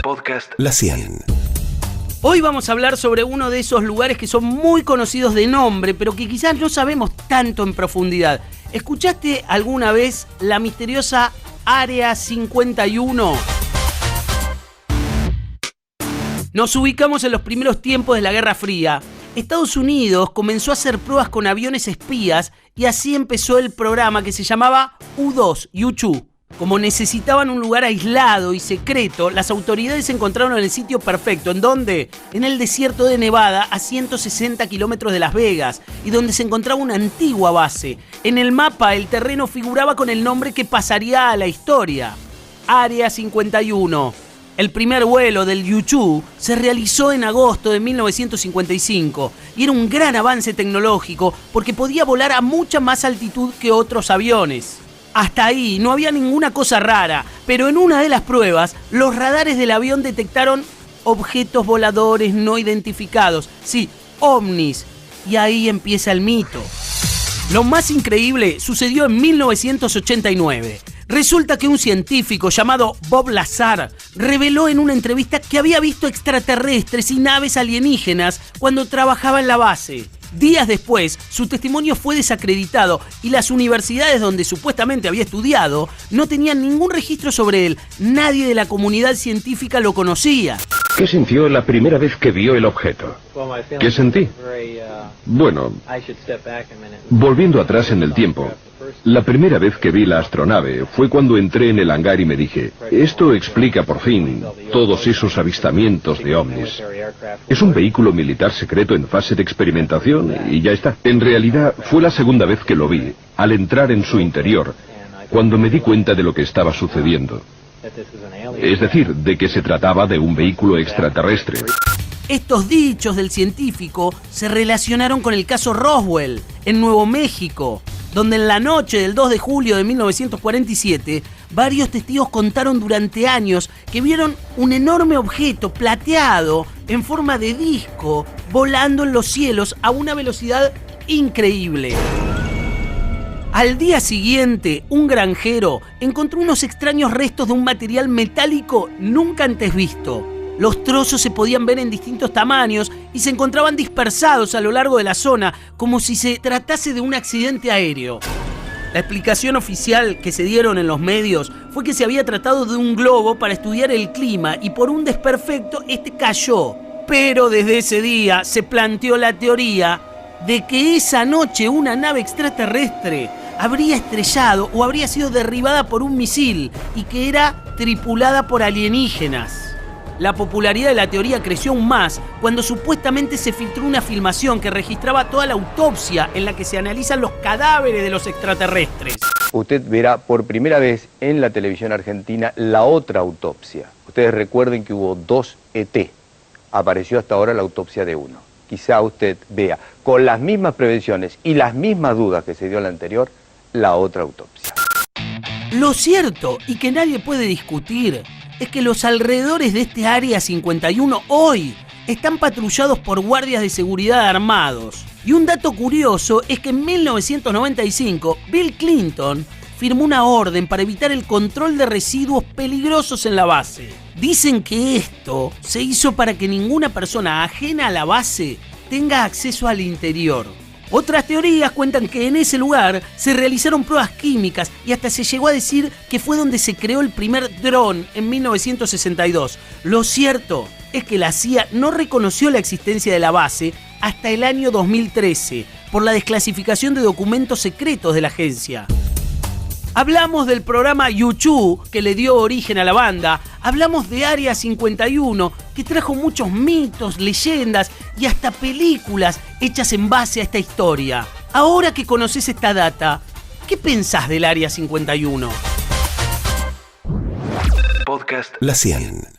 Podcast La 100. Hoy vamos a hablar sobre uno de esos lugares que son muy conocidos de nombre, pero que quizás no sabemos tanto en profundidad. ¿Escuchaste alguna vez la misteriosa Área 51? Nos ubicamos en los primeros tiempos de la Guerra Fría. Estados Unidos comenzó a hacer pruebas con aviones espías y así empezó el programa que se llamaba U-2, U-2. Como necesitaban un lugar aislado y secreto, las autoridades encontraron el sitio perfecto. ¿En dónde? En el desierto de Nevada, a 160 kilómetros de Las Vegas, y donde se encontraba una antigua base. En el mapa, el terreno figuraba con el nombre que pasaría a la historia: Área 51. El primer vuelo del U-2 se realizó en agosto de 1955 y era un gran avance tecnológico porque podía volar a mucha más altitud que otros aviones. Hasta ahí no había ninguna cosa rara, pero en una de las pruebas, los radares del avión detectaron objetos voladores no identificados. Sí, ovnis. Y ahí empieza el mito. Lo más increíble sucedió en 1989. Resulta que un científico llamado Bob Lazar reveló en una entrevista que había visto extraterrestres y naves alienígenas cuando trabajaba en la base. Días después, su testimonio fue desacreditado y las universidades donde supuestamente había estudiado no tenían ningún registro sobre él. Nadie de la comunidad científica lo conocía. ¿Qué sintió la primera vez que vio el objeto? ¿Qué sentí? Bueno, volviendo atrás en el tiempo, la primera vez que vi la astronave fue cuando entré en el hangar y me dije, esto explica por fin todos esos avistamientos de ovnis. Es un vehículo militar secreto en fase de experimentación y ya está. En realidad fue la segunda vez que lo vi, al entrar en su interior, cuando me di cuenta de lo que estaba sucediendo. Es decir, de que se trataba de un vehículo extraterrestre. Estos dichos del científico se relacionaron con el caso Roswell, en Nuevo México, donde en la noche del 2 de julio de 1947, varios testigos contaron durante años que vieron un enorme objeto plateado en forma de disco volando en los cielos a una velocidad increíble. Al día siguiente, un granjero encontró unos extraños restos de un material metálico nunca antes visto. Los trozos se podían ver en distintos tamaños y se encontraban dispersados a lo largo de la zona, como si se tratase de un accidente aéreo. La explicación oficial que se dieron en los medios fue que se había tratado de un globo para estudiar el clima y por un desperfecto este cayó. Pero desde ese día se planteó la teoría de que esa noche una nave extraterrestre habría estrellado o habría sido derribada por un misil y que era tripulada por alienígenas. La popularidad de la teoría creció aún más cuando supuestamente se filtró una filmación que registraba toda la autopsia en la que se analizan los cadáveres de los extraterrestres. Usted verá por primera vez en la televisión argentina la otra autopsia. Ustedes recuerden que hubo 2 ET. Apareció hasta ahora la autopsia de uno. Quizá usted vea con las mismas prevenciones y las mismas dudas que se dio en la anterior, la otra autopsia. Lo cierto, y que nadie puede discutir, es que los alrededores de este Área 51 hoy están patrullados por guardias de seguridad armados. Y un dato curioso es que en 1995 Bill Clinton firmó una orden para evitar el control de residuos peligrosos en la base. Dicen que esto se hizo para que ninguna persona ajena a la base tenga acceso al interior. Otras teorías cuentan que en ese lugar se realizaron pruebas químicas y hasta se llegó a decir que fue donde se creó el primer dron en 1962. Lo cierto es que la CIA no reconoció la existencia de la base hasta el año 2013 por la desclasificación de documentos secretos de la agencia. Hablamos del programa U-2 que le dio origen a la banda, hablamos de Área 51 que trajo muchos mitos, leyendas y hasta películas hechas en base a esta historia. Ahora que conoces esta data, ¿qué pensás del Área 51? Podcast La 100.